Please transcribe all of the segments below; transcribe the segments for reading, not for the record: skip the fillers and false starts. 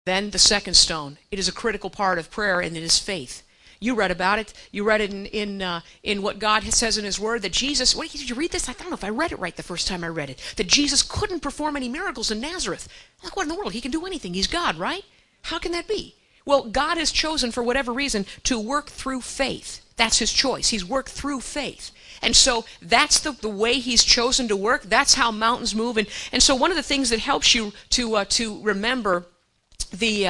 Then the second stone. It is a critical part of prayer, and it is faith. You read about it. You read it in what God says in His Word, that Jesus, did you read this? I don't know if I read it right the first time I read it. That Jesus couldn't perform any miracles in Nazareth. Like, what in the world? He can do anything. He's God, right? How can that be? Well, God has chosen, for whatever reason, to work through faith. That's His choice. He's worked through faith. And so that's the way He's chosen to work. That's how mountains move. And so one of the things that helps you to remember you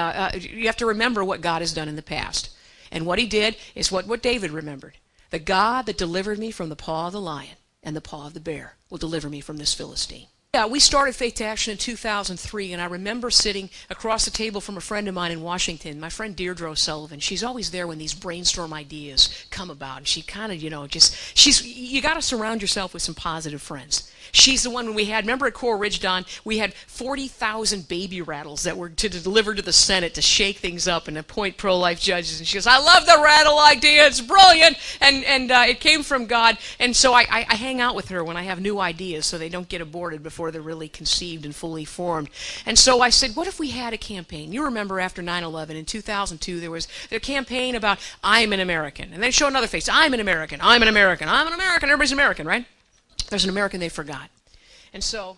have to remember what God has done in the past. And what He did is what David remembered. The God that delivered me from the paw of the lion and the paw of the bear will deliver me from this Philistine. Yeah, we started Faith to Action in 2003, and I remember sitting across the table from a friend of mine in Washington, my friend Deirdre O'Sullivan. She's always there when these brainstorm ideas come about, and she kind of, you got to surround yourself with some positive friends. She's the one when we had, remember at Coral Ridge, Don, we had 40,000 baby rattles that were to deliver to the Senate to shake things up and appoint pro-life judges. And she goes, I love the rattle idea, it's brilliant. And it came from God. And so I hang out with her when I have new ideas so they don't get aborted before they're really conceived and fully formed. And so I said, what if we had a campaign? You remember after 9/11 in 2002, there was a campaign about, I'm an American. And they show another face, I'm an American, I'm an American, I'm an American, everybody's American, right? There's an American they forgot. And so,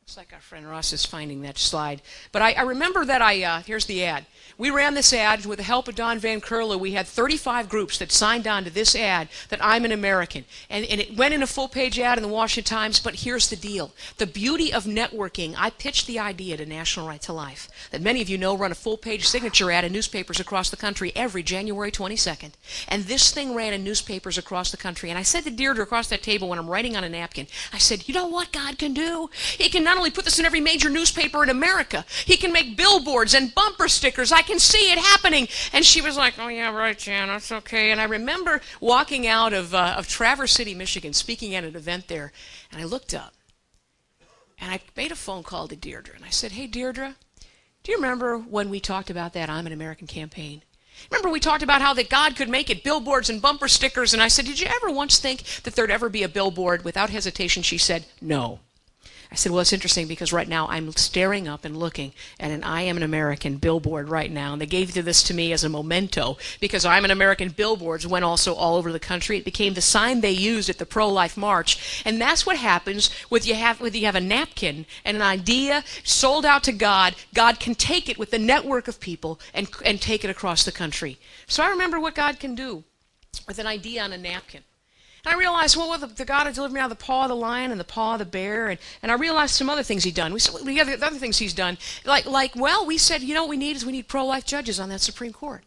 looks like our friend Ross is finding that slide. But I remember that here's the ad. We ran this ad with the help of Don Van Curler. We had 35 groups that signed on to this ad that I'm an American. And it went in a full-page ad in the Washington Times, but here's the deal. The beauty of networking, I pitched the idea to National Right to Life, that many of you know run a full-page signature ad in newspapers across the country every January 22nd. And this thing ran in newspapers across the country. And I said to Deirdre across that table when I'm writing on a napkin, I said, you know what God can do? He can not only put this in every major newspaper in America, He can make billboards and bumper stickers. I can see it happening. And she was like, oh yeah, right, Jan, that's okay. And I remember walking out of Traverse City, Michigan, speaking at an event there, and I looked up, and I made a phone call to Deirdre, and I said, hey, Deirdre, do you remember when we talked about that I'm an American campaign? Remember we talked about how that God could make it billboards and bumper stickers, and I said, did you ever once think that there'd ever be a billboard? Without hesitation, she said, no. I said, well, it's interesting because right now I'm staring up and looking at an I Am an American billboard right now. And they gave this to me as a memento because I'm an American billboards went also all over the country. It became the sign they used at the pro-life march. And that's what happens when you have a napkin and an idea sold out to God. God can take it with the network of people and take it across the country. So I remember what God can do with an idea on a napkin. And I realized, well, the God had delivered me out of the paw of the lion and the paw of the bear, and I realized some other things He'd done. We have the other things He's done. We said, you know what we need pro-life judges on that Supreme Court.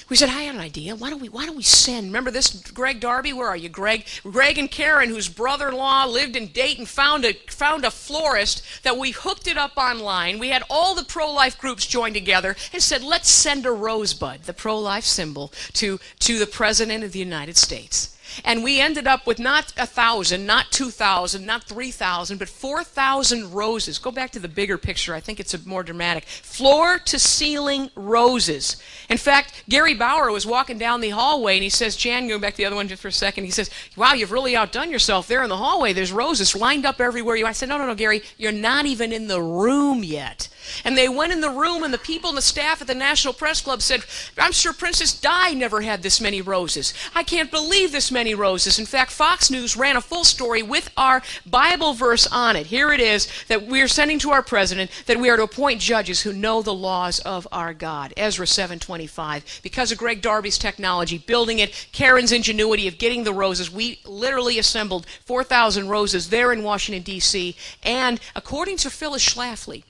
We said, I had an idea. Why don't we send, remember this Greg Darby? Where are you, Greg? Greg and Karen, whose brother-in-law lived in Dayton, found a florist that we hooked it up online. We had all the pro-life groups join together and said, let's send a rosebud, the pro-life symbol, to the President of the United States. And we ended up with not 1,000, not 2,000, not 3,000, but 4,000 roses. Go back to the bigger picture. I think it's more dramatic. Floor-to-ceiling roses. In fact, Gary Bauer was walking down the hallway, and he says, Jan, go back to the other one just for a second. He says, wow, you've really outdone yourself there in the hallway. There's roses lined up everywhere. I said, no, Gary, you're not even in the room yet. And they went in the room, and the people and the staff at the National Press Club said, I'm sure Princess Di never had this many roses. I can't believe this many roses. In fact, Fox News ran a full story with our Bible verse on it. Here it is that we are sending to our president that we are to appoint judges who know the laws of our God. Ezra 7:25. Because of Greg Darby's technology, building it, Karen's ingenuity of getting the roses, we literally assembled 4,000 roses there in Washington, D.C. And according to Phyllis Schlafly,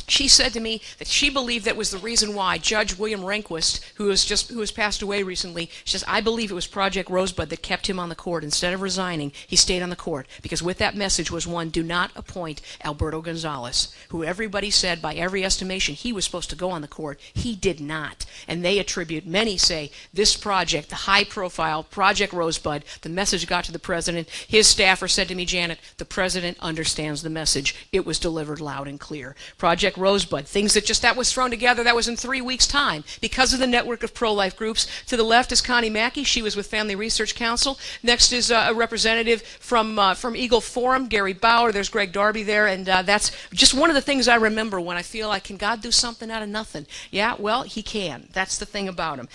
she said to me that she believed that was the reason why Judge William Rehnquist, who has passed away recently, she says, I believe it was Project Rosebud that kept him on the court. Instead of resigning, he stayed on the court. Because with that message was one, do not appoint Alberto Gonzales, who everybody said by every estimation he was supposed to go on the court. He did not. And they attribute, many say, this project, the high-profile Project Rosebud, the message got to the president. His staffer said to me, Janet, the president understands the message. It was delivered loud and clear. Project Project Rosebud. Things that was thrown together. That was in 3 weeks' time because of the network of pro-life groups. To the left is Connie Mackey. She was with Family Research Council. Next is a representative from Eagle Forum, Gary Bauer. There's Greg Darby there, and that's just one of the things I remember when I feel like, can God do something out of nothing? Yeah, well, he can. That's the thing about him.